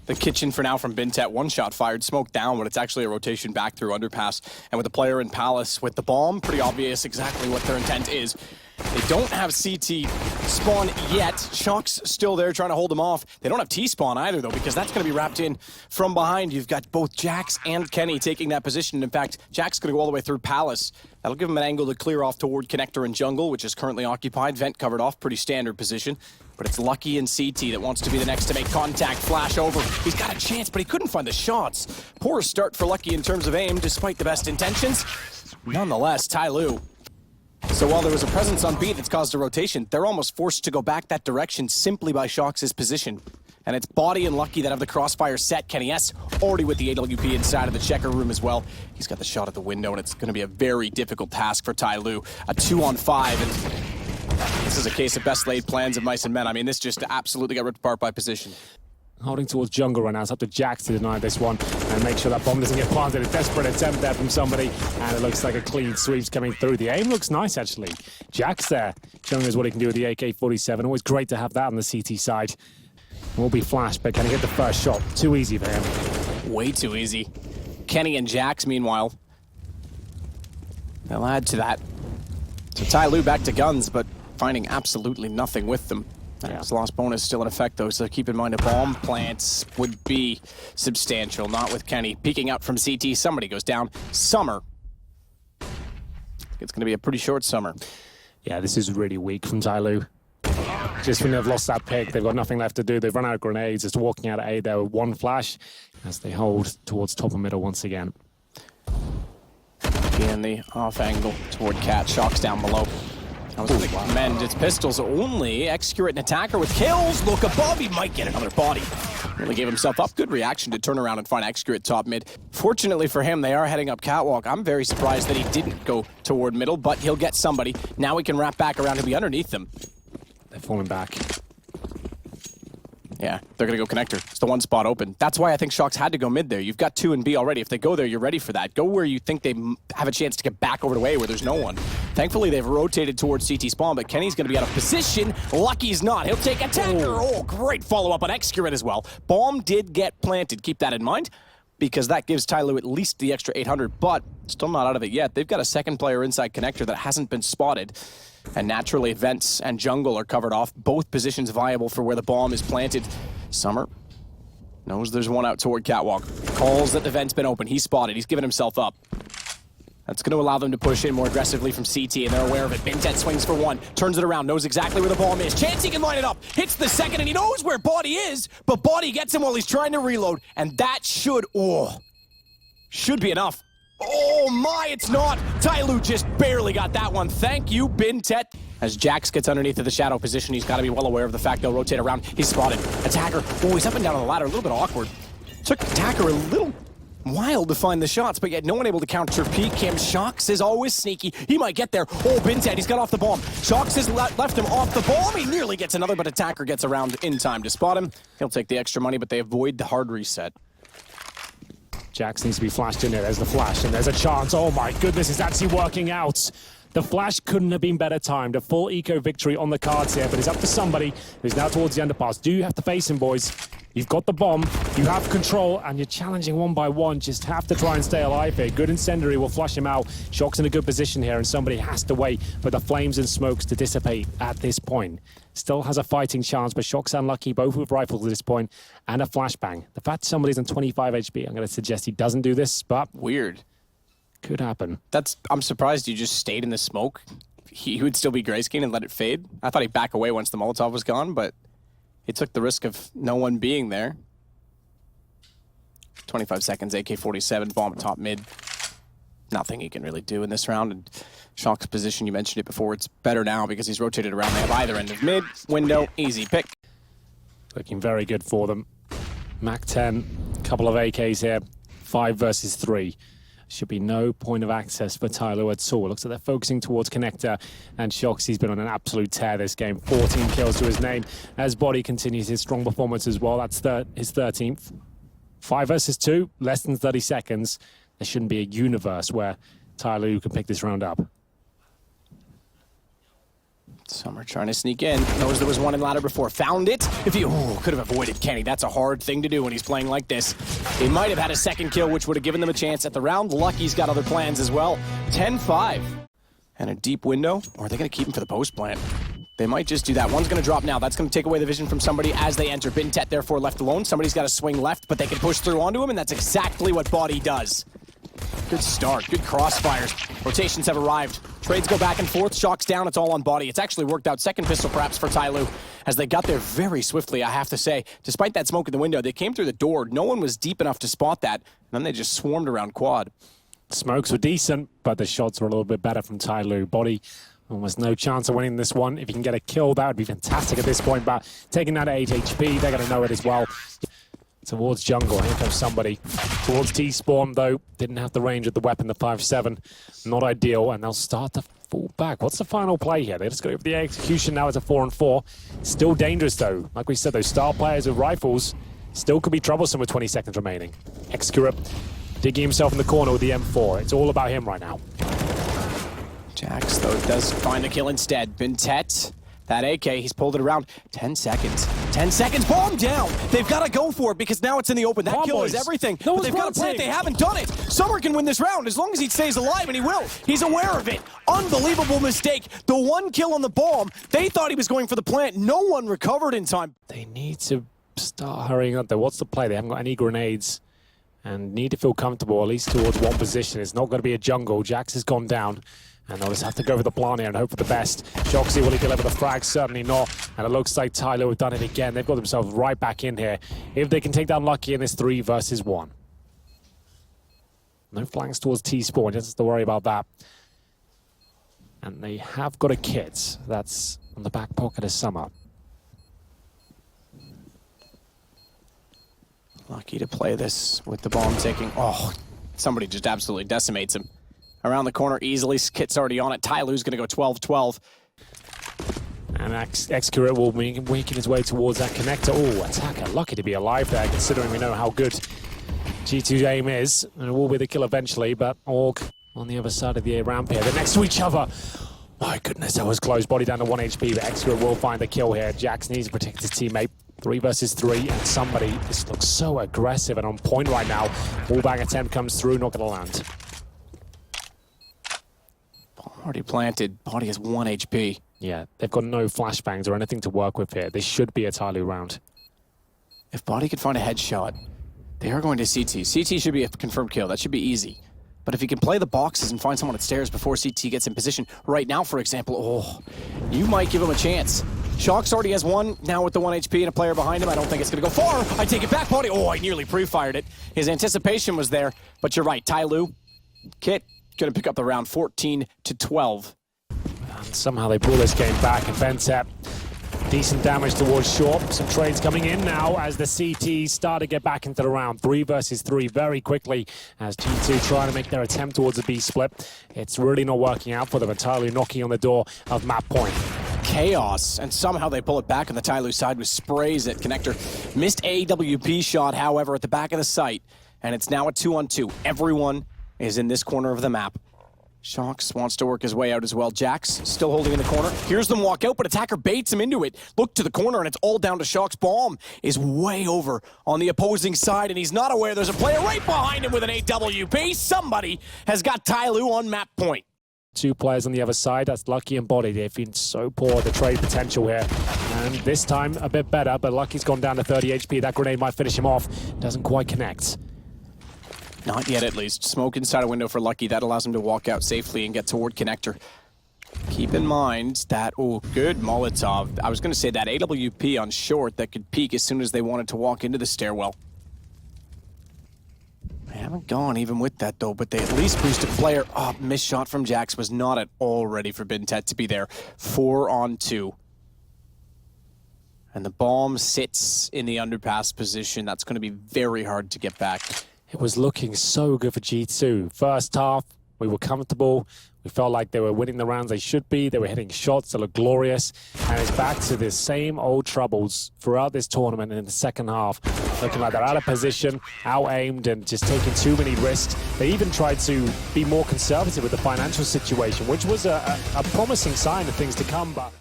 the kitchen for now from Bintet. One shot fired, smoke down, but it's actually a rotation back through underpass. And with the player in Palace with the bomb, pretty obvious exactly what their intent is. They don't have CT spawn yet. Shock's still there trying to hold them off. They don't have T-spawn either, though, because that's going to be wrapped in from behind. You've got both Jax and Kenny taking that position. In fact, Jax going to go all the way through Palace. That'll give him an angle to clear off toward Connector and Jungle, which is currently occupied. Vent covered off, pretty standard position. But it's Lucky and CT that wants to be the next to make contact. Flash over. He's got a chance, but he couldn't find the shots. Poor start for Lucky in terms of aim, despite the best intentions. Nonetheless, Tyloo. So while there was a presence on B that's caused a rotation, they're almost forced to go back that direction simply by Shox' position. And it's Body and Lucky that have the crossfire set. Kenny S already with the AWP inside of the checker room as well. He's got the shot at the window, and it's going to be a very difficult task for Tyloo. A 2-on-5, and this is a case of best laid plans of mice and men. I mean, this just absolutely got ripped apart by position. Holding towards jungle right now. It's up to Jax to deny this one and make sure that bomb doesn't get planted. A desperate attempt there from somebody, and it looks like a clean sweep's coming through. The aim looks nice, actually. Jax there, showing us what he can do with the AK-47. Always great to have that on the CT side. Will be flashed, but can he get the first shot? Too easy for him. Way too easy. Kenny and Jax, meanwhile, they'll add to that. So Tyloo back to guns, but finding absolutely nothing with them. His lost bonus still in effect, though, so keep in mind a bomb plant would be substantial. Not with Kenny. Peeking out from CT, somebody goes down. Summer. It's going to be a pretty short summer. Yeah, this is really weak from Tyloo. Just when they've lost that pick, they've got nothing left to do. They've run out of grenades, just walking out of A there with one flash as they hold towards top and middle once again. In the off angle toward Cat. Shock's down below. That was mend. It's pistols only. Excurate and attacker with kills. Look above. He might get another body. Really gave himself up. Good reaction to turn around and find Excurate top mid. Fortunately for him, they are heading up catwalk. I'm very surprised that he didn't go toward middle, but he'll get somebody. Now he can wrap back around and be underneath them. They're falling back. Yeah, they're going to go connector. It's the one spot open. That's why I think Shox had to go mid there. You've got 2 and B already. If they go there, you're ready for that. Go where you think they have a chance to get back over to A where there's no one. Thankfully, they've rotated towards CT spawn, but Kenny's going to be out of position. Lucky's not. He'll take attacker. Oh, great follow-up on Excurate as well. Bomb did get planted. Keep that in mind, because that gives Tyloo at least the extra 800, but still not out of it yet. They've got a second player inside connector that hasn't been spotted. And naturally, Vents and Jungle are covered off. Both positions viable for where the bomb is planted. Summer knows there's one out toward catwalk. Calls that the vent's been open. He's spotted. He's given himself up. That's going to allow them to push in more aggressively from CT, and they're aware of it. Bintet swings for one, turns it around, knows exactly where the bomb is. Chance he can line it up. Hits the second, and he knows where Body is, but Body gets him while he's trying to reload, and that should be enough. Oh my, it's not. Tyloo just barely got that one. Thank you, Bintet. As Jax gets underneath of the shadow position, he's got to be well aware of the fact they'll rotate around. He's spotted. Attacker. Oh, he's up and down on the ladder. A little bit awkward. Took Attacker a little while to find the shots, but yet no one able to counter peek him. Shox is always sneaky. He might get there. Oh, Bintet, he's got off the bomb. Shox has left him off the bomb. He nearly gets another, but Attacker gets around in time to spot him. He'll take the extra money, but they avoid the hard reset. Jax needs to be flashed in there. There's the flash, and there's a chance. Oh my goodness, it's actually working out. The flash couldn't have been better timed. A full eco victory on the cards here, but it's up to somebody who's now towards the underpass. Do you have to face him, boys? You've got the bomb, you have control, and you're challenging one by one. Just have to try and stay alive here. Good incendiary will flush him out. Shock's in a good position here, and somebody has to wait for the flames and smokes to dissipate at this point. Still has a fighting chance, but Shock's unlucky, both with rifles at this point, and a flashbang. The fact somebody's on 25 HP, I'm going to suggest he doesn't do this, but weird. Could happen. I'm surprised you just stayed in the smoke. He would still be grayscale and let it fade. I thought he'd back away once the Molotov was gone, but he took the risk of no one being there. 25 seconds, AK-47, bomb top mid. Nothing he can really do in this round. And Shock's position, you mentioned it before, it's better now because he's rotated around. They have either end of mid, window, easy pick. Looking very good for them. Mac-10, couple of AKs here, 5 versus 3. Should be no point of access for Tyloo at all. Looks like they're focusing towards connector, and Shox, he's been on an absolute tear this game. 14 kills to his name as Body continues his strong performance as well. That's his 13th. 5 versus 2, less than 30 seconds. There shouldn't be a universe where Tyloo can pick this round up. Summer trying to sneak in. Knows there was one in ladder before. Found it. If he could have avoided Kenny. That's a hard thing to do when he's playing like this. He might have had a second kill, which would have given them a chance at the round. Lucky's got other plans as well. 10-5. And a deep window. Or are they going to keep him for the post plant? They might just do that. One's going to drop now. That's going to take away the vision from somebody as they enter. Bintet therefore left alone. Somebody's got to swing left, but they can push through onto him, and that's exactly what Body does. Good start. Good crossfires. Rotations have arrived. Trades go back and forth. Shock's down. It's all on Body. It's actually worked out. Second pistol perhaps for Tyloo as they got there very swiftly, I have to say. Despite that smoke in the window, they came through the door. No one was deep enough to spot that. And then they just swarmed around quad. Smokes were decent, but the shots were a little bit better from Tyloo. Body, almost no chance of winning this one. If you can get a kill, that would be fantastic at this point. But taking that at 8 HP, they're going to know it as well. Towards jungle, here comes somebody. Towards T-spawn, though, didn't have the range of the weapon, the 5.7. Not ideal, and they'll start to fall back. What's the final play here? They just go for the execution. Now it's a 4-on-4. Still dangerous, though. Like we said, those star players with rifles still could be troublesome with 20 seconds remaining. Excurate digging himself in the corner with the M4. It's all about him right now. Jax, though, does find the kill instead. Bintet. That AK, he's pulled it around. 10 seconds. 10 seconds, bomb down! They've got to go for it because now it's in the open. That kill is everything. But they've got to play it. They haven't done it. Summer can win this round as long as he stays alive, and he will. He's aware of it. Unbelievable mistake. The one kill on the bomb, they thought he was going for the plant. No one recovered in time. They need to start hurrying up, though. What's the play? They haven't got any grenades and need to feel comfortable, at least towards one position. It's not going to be a jungle. Jax has gone down. And they'll just have to go for the plant here and hope for the best. Shoxy, will he deliver the frag? Certainly not. And it looks like Tyloo have done it again. They've got themselves right back in here. If they can take down Lucky in this 3 versus 1. No flanks towards T-spawn. Just have to worry about that. And they have got a kit. That's on the back pocket of Summer. Lucky to play this with the bomb ticking. Oh, somebody just absolutely decimates him. Around the corner easily. Kit's already on it. Tyloo's going to go 12-12. And Excurate will be making his way towards that connector. Oh, Attacker, lucky to be alive there, considering we know how good G2's aim is. And it will be the kill eventually, but Org on the other side of the ramp here. They're next to each other. My goodness, that was close. Body down to 1 HP, but Excurate will find the kill here. Jax needs to protect his teammate. 3 versus 3, and somebody, this looks so aggressive and on point right now. Wallbang attempt comes through, not going to land. Already planted. Body has 1 HP. Yeah, they've got no flashbangs or anything to work with here. This should be a Tyloo round. If Body could find a headshot, they are going to CT. CT should be a confirmed kill. That should be easy. But if he can play the boxes and find someone at stairs before CT gets in position, right now, for example, you might give him a chance. Shox already has 1, now with the 1 HP and a player behind him. I don't think it's going to go far. I take it back, Body. I nearly pre-fired it. His anticipation was there, but you're right. Tyloo, Kit, going to pick up the round 14-12. And somehow they pull this game back, and Ventep, decent damage towards short. Some trades coming in now as the CTs start to get back into the round. 3 versus 3 very quickly as G2 trying to make their attempt towards a B split. It's really not working out for them. Entirely knocking on the door of Map1. Chaos, and somehow they pull it back on the Tyloo side with sprays at connector. Missed AWP shot, however, at the back of the site, and it's now a 2-on-2. Everyone is in this corner of the map. Shox wants to work his way out as well. Jax still holding in the corner. Hears them walk out, but Attacker baits him into it. Look to the corner, and it's all down to Shox. Bomb is way over on the opposing side, and he's not aware there's a player right behind him with an AWP. Somebody has got Tyloo on map point. 2 players on the other side. That's Lucky and Body. They've been so poor at the trade potential here. And this time, a bit better, but Lucky's gone down to 30 HP. That grenade might finish him off. Doesn't quite connect. Not yet, at least. Smoke inside a window for Lucky. That allows him to walk out safely and get toward connector. Keep in mind that, good Molotov. I was going to say that AWP on short that could peek as soon as they wanted to walk into the stairwell. They haven't gone even with that, though, but they at least boosted player. Missed shot from Jax was not at all ready for Bintet to be there. 4-on-2. And the bomb sits in the underpass position. That's going to be very hard to get back. It was looking so good for G2. First half, we were comfortable. We felt like they were winning the rounds they should be. They were hitting shots that looked glorious. And it's back to the same old troubles throughout this tournament and in the second half. Looking like they're out of position, out-aimed, and just taking too many risks. They even tried to be more conservative with the financial situation, which was a promising sign of things to come. But